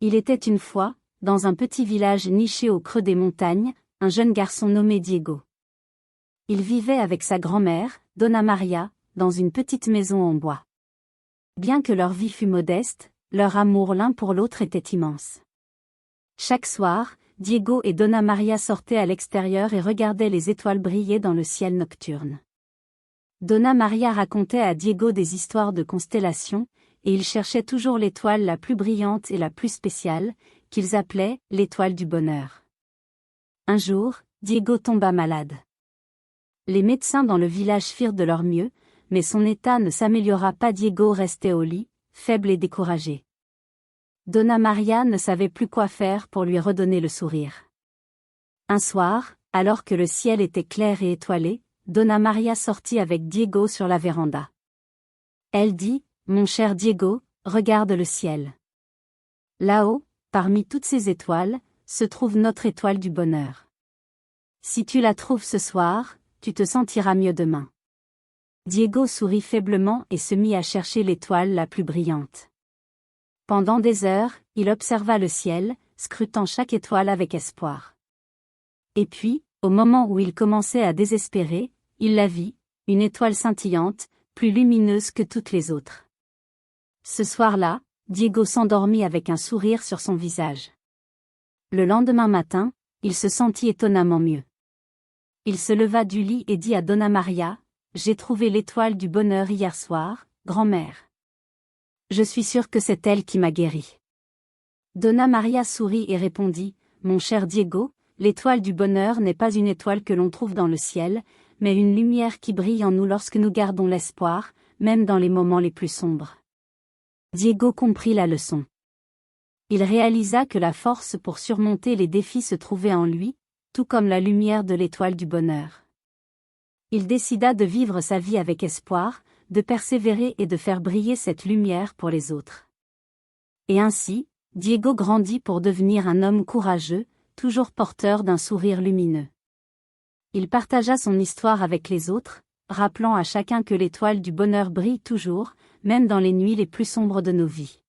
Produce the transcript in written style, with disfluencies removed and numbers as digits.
Il était une fois, dans un petit village niché au creux des montagnes, un jeune garçon nommé Diego. Il vivait avec sa grand-mère, Donna Maria, dans une petite maison en bois. Bien que leur vie fût modeste, leur amour l'un pour l'autre était immense. Chaque soir, Diego et Donna Maria sortaient à l'extérieur et regardaient les étoiles briller dans le ciel nocturne. Donna Maria racontait à Diego des histoires de constellations, et ils cherchaient toujours l'étoile la plus brillante et la plus spéciale, qu'ils appelaient l'étoile du bonheur. Un jour, Diego tomba malade. Les médecins dans le village firent de leur mieux, mais son état ne s'améliora pas. Diego restait au lit, faible et découragé. Donna Maria ne savait plus quoi faire pour lui redonner le sourire. Un soir, alors que le ciel était clair et étoilé, Donna Maria sortit avec Diego sur la véranda. Elle dit, « Mon cher Diego, regarde le ciel. Là-haut, parmi toutes ces étoiles, se trouve notre étoile du bonheur. Si tu la trouves ce soir, tu te sentiras mieux demain. » Diego sourit faiblement et se mit à chercher l'étoile la plus brillante. Pendant des heures, il observa le ciel, scrutant chaque étoile avec espoir. Et puis, au moment où il commençait à désespérer, il la vit, une étoile scintillante, plus lumineuse que toutes les autres. Ce soir-là, Diego s'endormit avec un sourire sur son visage. Le lendemain matin, il se sentit étonnamment mieux. Il se leva du lit et dit à Donna Maria, « J'ai trouvé l'étoile du bonheur hier soir, grand-mère. Je suis sûr que c'est elle qui m'a guéri. » Donna Maria sourit et répondit, « Mon cher Diego, l'étoile du bonheur n'est pas une étoile que l'on trouve dans le ciel, mais une lumière qui brille en nous lorsque nous gardons l'espoir, même dans les moments les plus sombres. » Diego comprit la leçon. Il réalisa que la force pour surmonter les défis se trouvait en lui, tout comme la lumière de l'étoile du bonheur. Il décida de vivre sa vie avec espoir, de persévérer et de faire briller cette lumière pour les autres. Et ainsi, Diego grandit pour devenir un homme courageux, toujours porteur d'un sourire lumineux. Il partagea son histoire avec les autres, rappelant à chacun que l'étoile du bonheur brille toujours, même dans les nuits les plus sombres de nos vies.